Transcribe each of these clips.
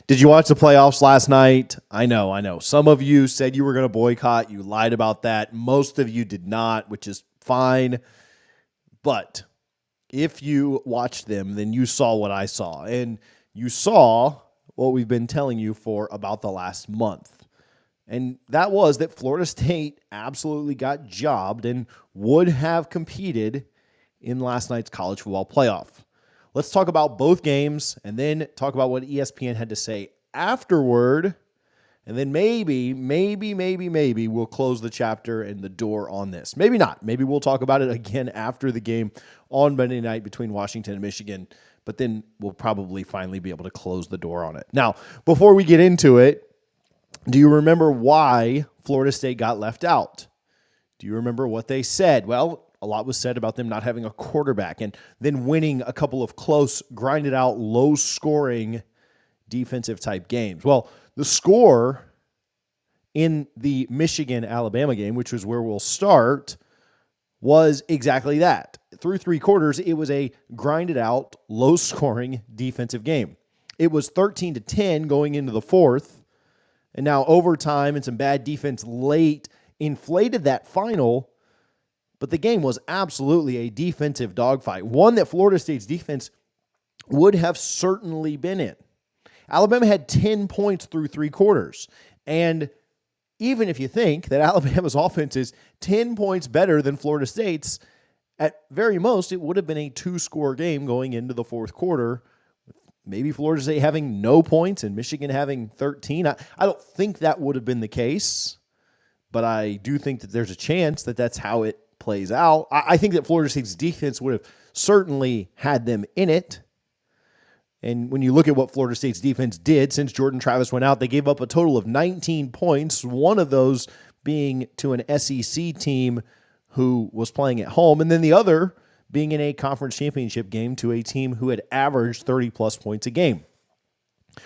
Did you watch the playoffs last night? I know. Some of you said you were going to boycott. You lied about that. Most of you did not, which is fine. But if you watched them, then you saw what I saw. And you saw what we've been telling you for about the last month. And that was that Florida State absolutely got jobbed and would have competed in last night's college football playoff. Let's talk about both games and then talk about what ESPN had to say afterward. And then maybe we'll close the chapter and the door on this. Maybe not. Maybe we'll talk about it again after the game on Monday night between Washington and Michigan. But then we'll probably finally be able to close the door on it. Now, before we get into it, do you remember why Florida State got left out? Do you remember what they said? Well, a lot was said about them not having a quarterback and then winning a couple of close, grinded out, low-scoring defensive type games. Well, the score in the Michigan-Alabama game, which was where we'll start, was exactly that. Through three quarters, it was a grinded out, low-scoring defensive game. It was 13-10 going into the fourth, and now overtime and some bad defense late inflated that final. But the game was absolutely a defensive dogfight, one that Florida State's defense would have certainly been in. Alabama had 10 points through three quarters. And even if you think that Alabama's offense is 10 points better than Florida State's, at very most, it would have been a two-score game going into the fourth quarter. Maybe Florida State having no points and Michigan having 13. I don't think that would have been the case, but I do think that there's a chance that that's how it plays out. I think that Florida State's defense would have certainly had them in it. And when you look at what Florida State's defense did since Jordan Travis went out, they gave up a total of 19 points, one of those being to an SEC team who was playing at home, and then the other being in a conference championship game to a team who had averaged 30-plus points a game.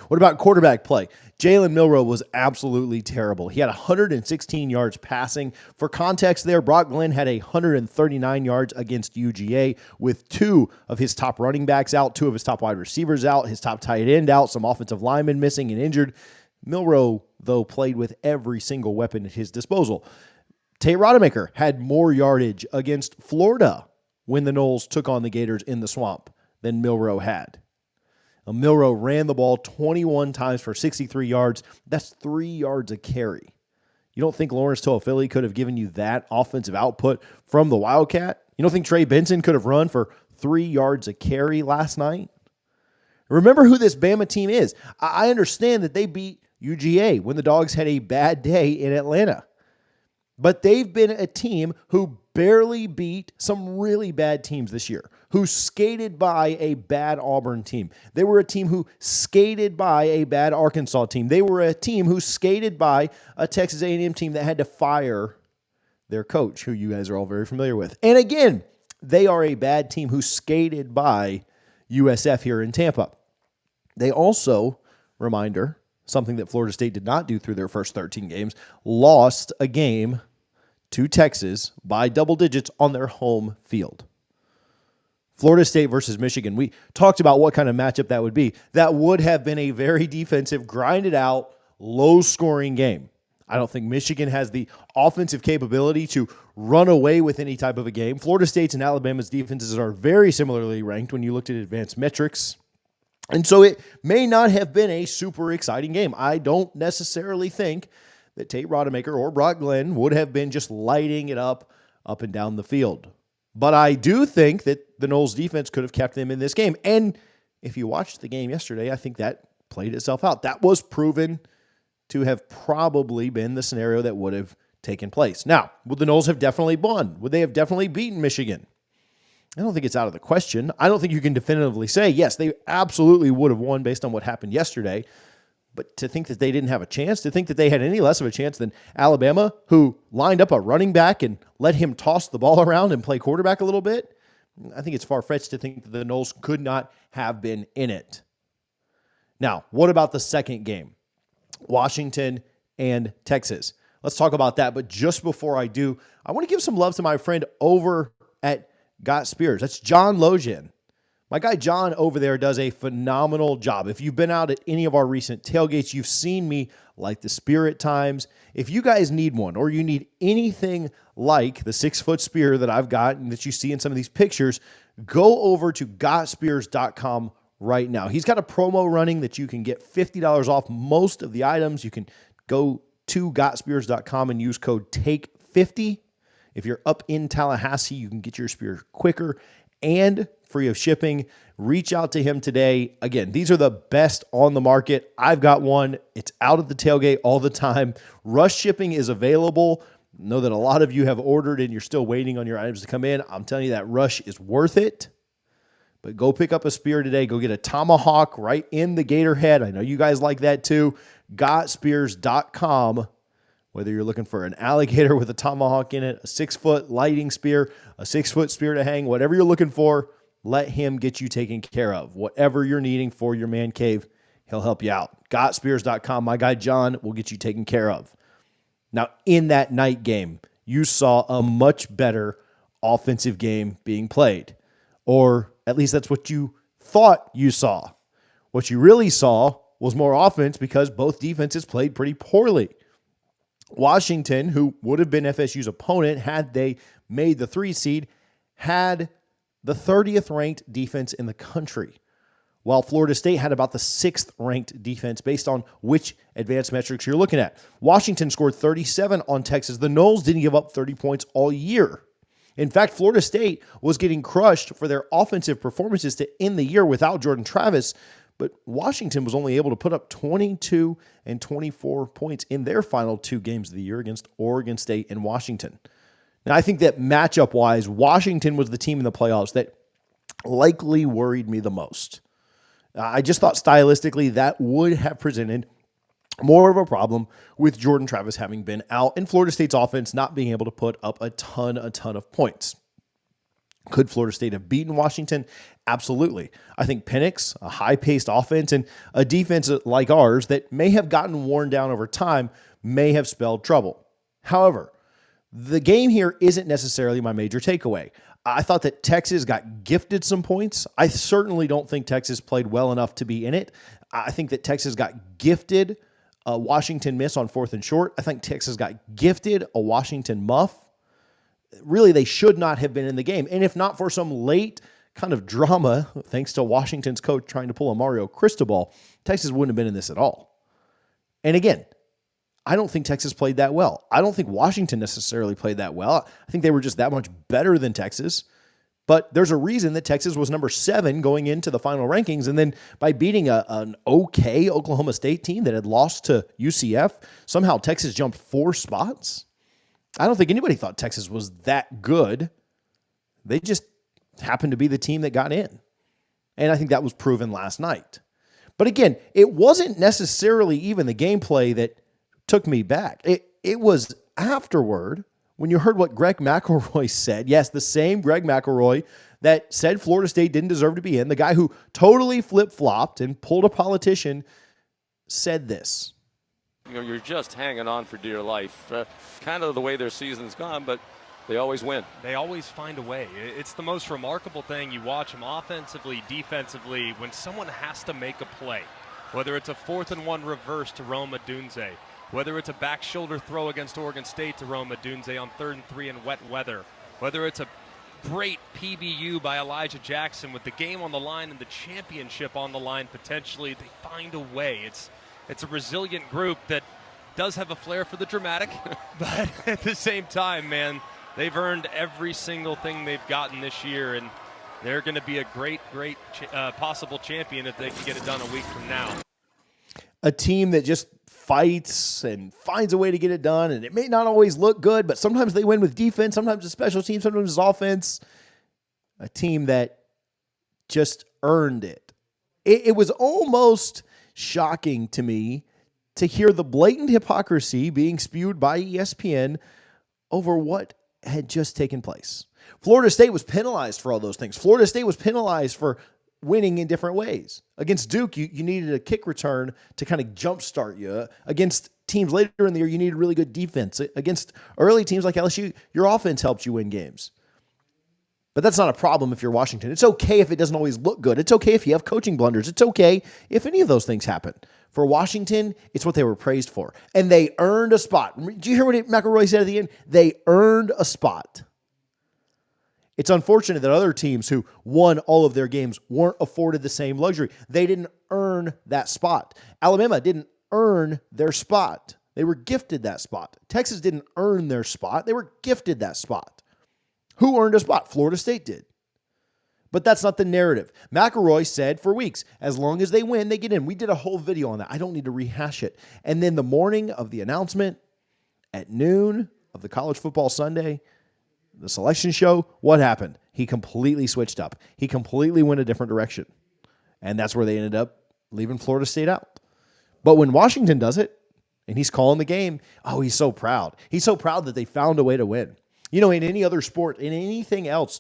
What about quarterback play? Jalen Milroe was absolutely terrible. He had 116 yards passing. For context there, Brock Glenn had 139 yards against UGA with two of his top running backs out, two of his top wide receivers out, his top tight end out, some offensive linemen missing and injured. Milroe, though, played with every single weapon at his disposal. Tate Rodemaker had more yardage against Florida when the Noles took on the Gators in the swamp than Milroe had. Milroe ran the ball 21 times for 63 yards. That's 3 yards a carry. You don't think Lawrence Toafili could have given you that offensive output from the Wildcat? You don't think Trey Benson could have run for 3 yards a carry last night? Remember who this Bama team is. I understand that they beat UGA when the Dogs had a bad day in Atlanta. But they've been a team who barely beat some really bad teams this year, who skated by a bad Auburn team. They were a team who skated by a bad Arkansas team. They were a team who skated by a Texas A&M team that had to fire their coach, who you guys are all very familiar with. And again, they are a bad team who skated by USF here in Tampa. They also, reminder, something that Florida State did not do through their first 13 games, lost a game to Texas by double digits on their home field. Florida State versus Michigan. We talked about what kind of matchup that would be. That would have been a very defensive, grinded out, low-scoring game. I don't think Michigan has the offensive capability to run away with any type of a game. Florida State's and Alabama's defenses are very similarly ranked when you looked at advanced metrics. And so it may not have been a super exciting game. I don't necessarily think that Tate Rodemaker or Brock Glenn would have been just lighting it up and down the field. But I do think that the Noles defense could have kept them in this game. And if you watched the game yesterday, I think that played itself out. That was proven to have probably been the scenario that would have taken place. Now, would the Noles have definitely won? Would they have definitely beaten Michigan? I don't think it's out of the question. I don't think you can definitively say, yes, they absolutely would have won based on what happened yesterday. But to think that they didn't have a chance, to think that they had any less of a chance than Alabama, who lined up a running back and let him toss the ball around and play quarterback a little bit, I think it's far-fetched to think that the Noles could not have been in it. Now, what about the second game? Washington and Texas. Let's talk about that. But just before I do, I want to give some love to my friend over at Got Spears. That's John Lojan. My guy John over there does a phenomenal job. If you've been out at any of our recent tailgates, you've seen me light the spear at times. If you guys need one or you need anything like the 6-foot spear that I've got and that you see in some of these pictures, go over to gotspears.com right now. He's got a promo running that you can get $50 off most of the items. You can go to gotspears.com and use code TAKE50. If you're up in Tallahassee, you can get your spear quicker and free of shipping. Reach out to him today. Again, these are the best on the market. I've got one. It's out at the tailgate all the time. Rush shipping is available. Know that a lot of you have ordered and you're still waiting on your items to come in. I'm telling you that rush is worth it. But go pick up a spear today. Go get a tomahawk right in the gator head. I know you guys like that too. Gotspears.com. Whether you're looking for an alligator with a tomahawk in it, a 6-foot lighting spear, a 6-foot spear to hang, whatever you're looking for, let him get you taken care of. Whatever you're needing for your man cave, he'll help you out. Gotspears.com. My guy John will get you taken care of. Now, in that night game, you saw a much better offensive game being played. Or at least that's what you thought you saw. What you really saw was more offense because both defenses played pretty poorly. Washington, who would have been FSU's opponent had they made the 3 seed, had the 30th ranked defense in the country, while Florida State had about the 6th ranked defense based on which advanced metrics you're looking at. Washington scored 37 on Texas. The Noles didn't give up 30 points all year. In fact, Florida State was getting crushed for their offensive performances to end the year without Jordan Travis, but Washington was only able to put up 22 and 24 points in their final 2 games of the year against Oregon State and Washington. Now, I think that matchup-wise, Washington was the team in the playoffs that likely worried me the most. I just thought stylistically that would have presented more of a problem with Jordan Travis having been out and Florida State's offense not being able to put up a ton of points. Could Florida State have beaten Washington? Absolutely. I think Penix, a high-paced offense, and a defense like ours that may have gotten worn down over time may have spelled trouble. However, the game here isn't necessarily my major takeaway. I thought that Texas got gifted some points. I certainly don't think Texas played well enough to be in it. I think that Texas got gifted a Washington miss on 4th and short. I think Texas got gifted a Washington muff. Really, they should not have been in the game. And if not for some late kind of drama, thanks to Washington's coach trying to pull a Mario Cristobal, Texas wouldn't have been in this at all. And again, I don't think Texas played that well. I don't think Washington necessarily played that well. I think they were just that much better than Texas. But there's a reason that Texas was number 7 going into the final rankings. And then by beating an okay Oklahoma State team that had lost to UCF, somehow Texas jumped 4 spots. I don't think anybody thought Texas was that good. They just happened to be the team that got in. And I think that was proven last night. But again, it wasn't necessarily even the gameplay that took me back. It was afterward when you heard what Greg McElroy said. Yes, the same Greg McElroy that said Florida State didn't deserve to be in. The guy who totally flip-flopped and pulled a politician said this. You know, you're just hanging on for dear life. Kind of the way their season's gone, but they always win. They always find a way. It's the most remarkable thing. You watch them offensively, defensively, when someone has to make a play, whether it's a 4th and 1 reverse to Rome Odunze, whether it's a back shoulder throw against Oregon State to Rome Odunze on 3rd and 3 in wet weather, whether it's a great PBU by Elijah Jackson with the game on the line and the championship on the line potentially, they find a way. It's a resilient group that does have a flair for the dramatic, but at the same time, man, they've earned every single thing they've gotten this year, and they're going to be a great possible champion if they can get it done a week from now. A team that just fights and finds a way to get it done, and it may not always look good, but sometimes they win with defense, sometimes it's special teams, sometimes it's offense. A team that just earned it. It was almost shocking to me to hear the blatant hypocrisy being spewed by ESPN over what had just taken place. Florida State was penalized for all those things. Florida State was penalized for winning in different ways. Against Duke, you needed a kick return to kind of jumpstart you. Against teams later in the year, you needed really good defense. Against early teams like LSU, your offense helped you win games. But that's not a problem if you're Washington. It's okay if it doesn't always look good. It's okay if you have coaching blunders. It's okay if any of those things happen. For Washington, it's what they were praised for. And they earned a spot. Did you hear what McElroy said at the end? They earned a spot. It's unfortunate that other teams who won all of their games weren't afforded the same luxury. They didn't earn that spot. Alabama didn't earn their spot. They were gifted that spot. Texas didn't earn their spot. They were gifted that spot. Who earned a spot? Florida State did. But that's not the narrative. McElroy said for weeks, as long as they win, they get in. We did a whole video on that. I don't need to rehash it. And then the morning of the announcement at noon of the College Football Sunday, the selection show, what happened? He completely switched up. He completely went a different direction. And that's where they ended up leaving Florida State out. But when Washington does it, and he's calling the game, oh, he's so proud. He's so proud that they found a way to win. You know, in any other sport, in anything else,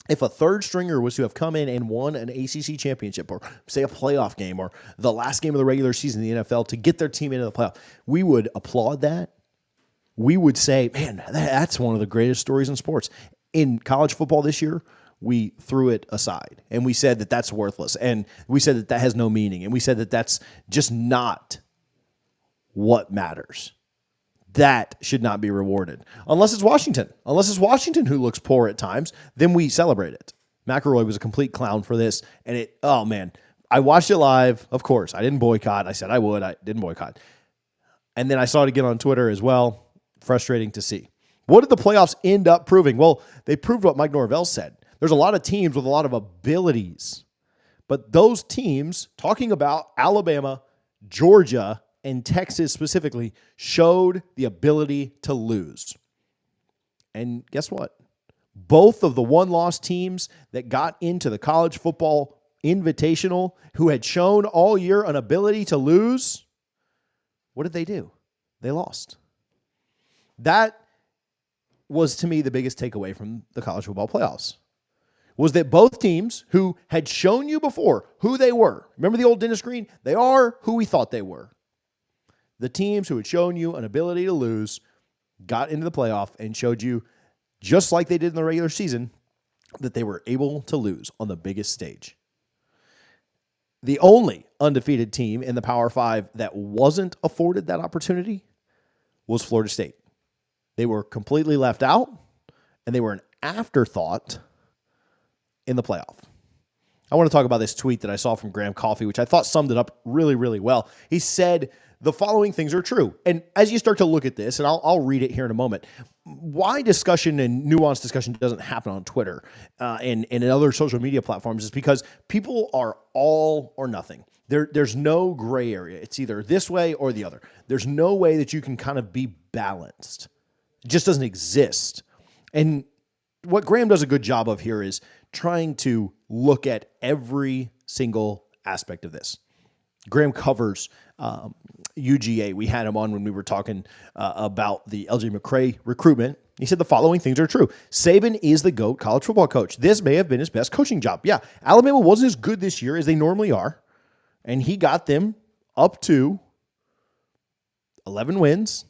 if a third stringer was to have come in and won an ACC championship or, say, a playoff game or the last game of the regular season in the NFL to get their team into the playoff, we would applaud that. We would say, man, that's one of the greatest stories in sports. In college football this year, we threw it aside, and we said that that's worthless, and we said that that has no meaning, and we said that that's just not what matters. That should not be rewarded. Unless it's Washington. Unless it's Washington who looks poor at times, then we celebrate it. McElroy was a complete clown for this, and oh man, I watched it live, of course. I didn't boycott. I said I would. I didn't boycott. And then I saw it again on Twitter as well. Frustrating to see. What did the playoffs end up proving? Well, they proved what Mike Norvell said. There's a lot of teams with a lot of abilities, but those teams, talking about Alabama, Georgia, and Texas specifically, showed the ability to lose. And guess what? Both of the one-loss teams that got into the college football invitational, who had shown all year an ability to lose, what did they do? They lost. That was, to me, the biggest takeaway from the college football playoffs, was that both teams who had shown you before who they were, remember the old Dennis Green? They are who we thought they were. The teams who had shown you an ability to lose got into the playoff and showed you, just like they did in the regular season, that they were able to lose on the biggest stage. The only undefeated team in the Power Five that wasn't afforded that opportunity was Florida State. They were completely left out, and they were an afterthought in the playoff. I want to talk about this tweet that I saw from Graham Coffey, which I thought summed it up really, really well. He said, the following things are true. And as you start to look at this, and I'll read it here in a moment, why discussion and nuanced discussion doesn't happen on Twitter and in other social media platforms is because people are all or nothing. There's no gray area. It's either this way or the other. There's no way that you can kind of be balanced. It just doesn't exist. And what Graham does a good job of here is trying to look at every single aspect of this. Graham covers UGA. We had him on when we were talking about the LJ McCray recruitment. He said the following things are true. Saban is the GOAT college football coach. This may have been his best coaching job. Yeah, Alabama wasn't as good this year as they normally are, and he got them up to 11 wins,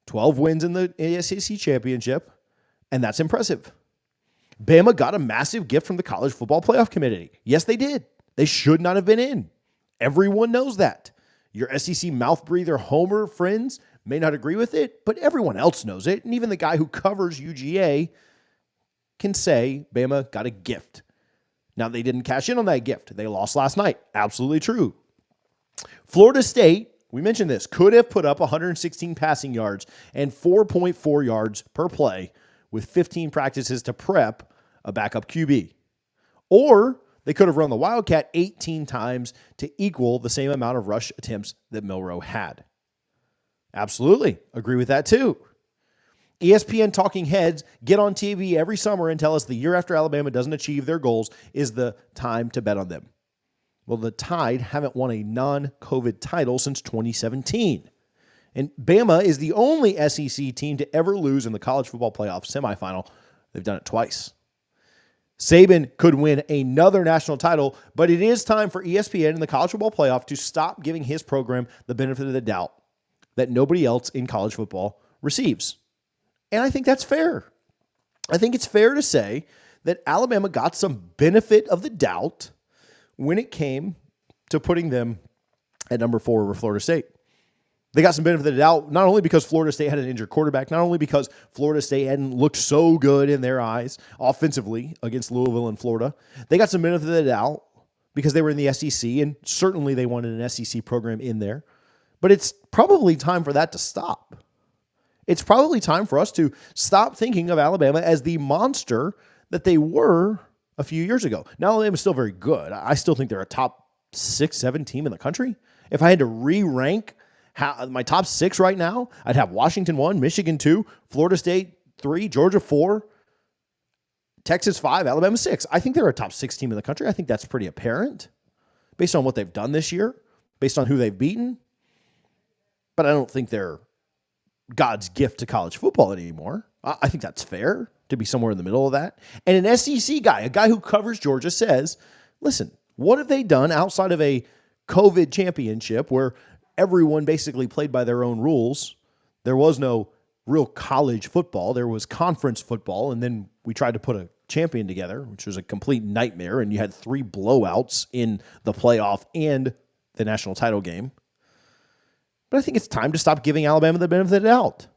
12 wins in the SEC championship, and that's impressive. Bama got a massive gift from the College Football Playoff Committee. Yes, they did. They should not have been in. Everyone knows that. Your SEC mouth breather Homer friends may not agree with it, but everyone else knows it. And even the guy who covers UGA can say Bama got a gift. Now, they didn't cash in on that gift. They lost last night. Absolutely true. Florida State, we mentioned this, could have put up 116 passing yards and 4.4 yards per play with 15 practices to prep a backup QB. Or they could have run the Wildcat 18 times to equal the same amount of rush attempts that Milroe had. Absolutely. Agree with that too. ESPN talking heads get on TV every summer and tell us the year after Alabama doesn't achieve their goals is the time to bet on them. Well, the Tide haven't won a non-COVID title since 2017. And Bama is the only SEC team to ever lose in the college football playoff semifinal. They've done it twice. Saban could win another national title, but it is time for ESPN and the college football playoff to stop giving his program the benefit of the doubt that nobody else in college football receives. And I think that's fair. I think it's fair to say that Alabama got some benefit of the doubt when it came to putting them at number 4 over Florida State. They got some benefit of the doubt, not only because Florida State had an injured quarterback, not only because Florida State hadn't looked so good in their eyes offensively against Louisville and Florida. They got some benefit of the doubt because they were in the SEC, and certainly they wanted an SEC program in there. But it's probably time for that to stop. It's probably time for us to stop thinking of Alabama as the monster that they were a few years ago. Now, Alabama's still very good. I still think they're a top 6, 7 team in the country. If I had to re-rank my top 6 right now, I'd have Washington 1, Michigan 2, Florida State 3, Georgia 4, Texas 5, Alabama 6. I think they're a top 6 team in the country. I think that's pretty apparent based on what they've done this year, based on who they've beaten. But I don't think they're God's gift to college football anymore. I think that's fair to be somewhere in the middle of that. And an SEC guy, a guy who covers Georgia, says, listen, what have they done outside of a COVID championship where everyone basically played by their own rules? There was no real college football. There was conference football, and then we tried to put a champion together, which was a complete nightmare, and you had 3 blowouts in the playoff and the national title game. But I think it's time to stop giving Alabama the benefit of the doubt.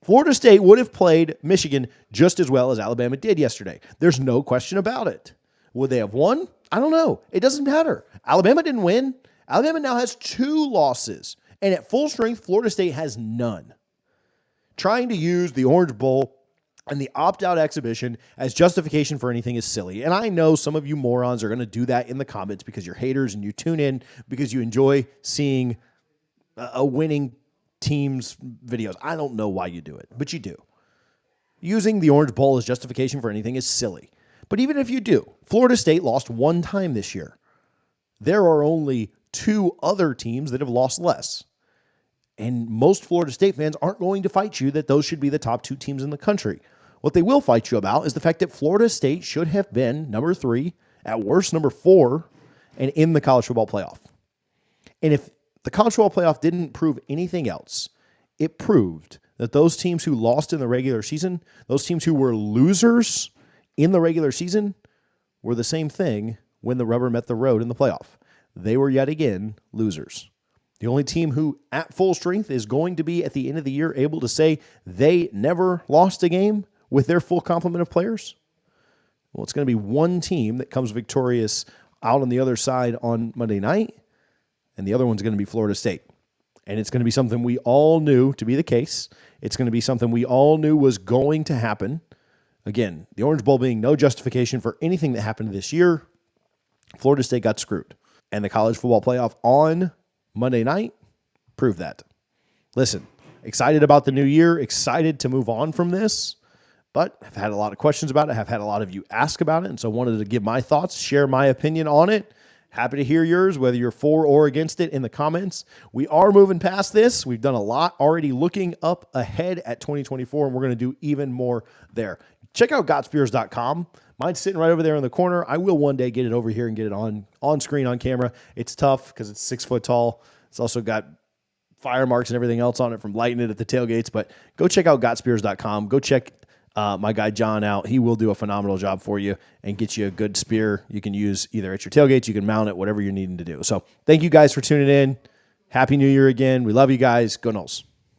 Florida State would have played Michigan just as well as Alabama did yesterday. There's no question about it. Would they have won? I don't know. It doesn't matter. Alabama didn't win. Alabama now has 2 losses, and at full strength, Florida State has none. Trying to use the Orange Bowl and the opt-out exhibition as justification for anything is silly. And I know some of you morons are going to do that in the comments because you're haters and you tune in because you enjoy seeing a winning team's videos. I don't know why you do it, but you do. Using the Orange Bowl as justification for anything is silly. But even if you do, Florida State lost 1 time this year. There are only 2 other teams that have lost less. And most Florida State fans aren't going to fight you that those should be the top 2 teams in the country. What they will fight you about is the fact that Florida State should have been number 3, at worst number 4, and in the college football playoff. And if the college football playoff didn't prove anything else, it proved that those teams who lost in the regular season, those teams who were losers in the regular season, were the same thing when the rubber met the road in the playoff. They were yet again losers. The only team who, at full strength, is going to be at the end of the year able to say they never lost a game with their full complement of players, well, it's going to be one team that comes victorious out on the other side on Monday night, and the other one's going to be Florida State. And it's going to be something we all knew to be the case. It's going to be something we all knew was going to happen. Again, the Orange Bowl being no justification for anything that happened this year, Florida State got screwed. And the college football playoff on Monday night proved that. Listen, excited about the new year, excited to move on from this, but I've had a lot of questions about it. I've had a lot of you ask about it, and so I wanted to give my thoughts, share my opinion on it. Happy to hear yours, whether you're for or against it, in the comments. We are moving past this. We've done a lot already looking up ahead at 2024, and we're going to do even more there. Check out gotspears.com. Mine's sitting right over there in the corner. I will one day get it over here and get it on screen, on camera. It's tough because it's 6 foot tall. It's also got fire marks and everything else on it from lighting it at the tailgates. But go check out gotspears.com. Go check my guy John out. He will do a phenomenal job for you and get you a good spear you can use either at your tailgates, you can mount it, whatever you're needing to do. So thank you guys for tuning in. Happy New Year again. We love you guys. Go Noles.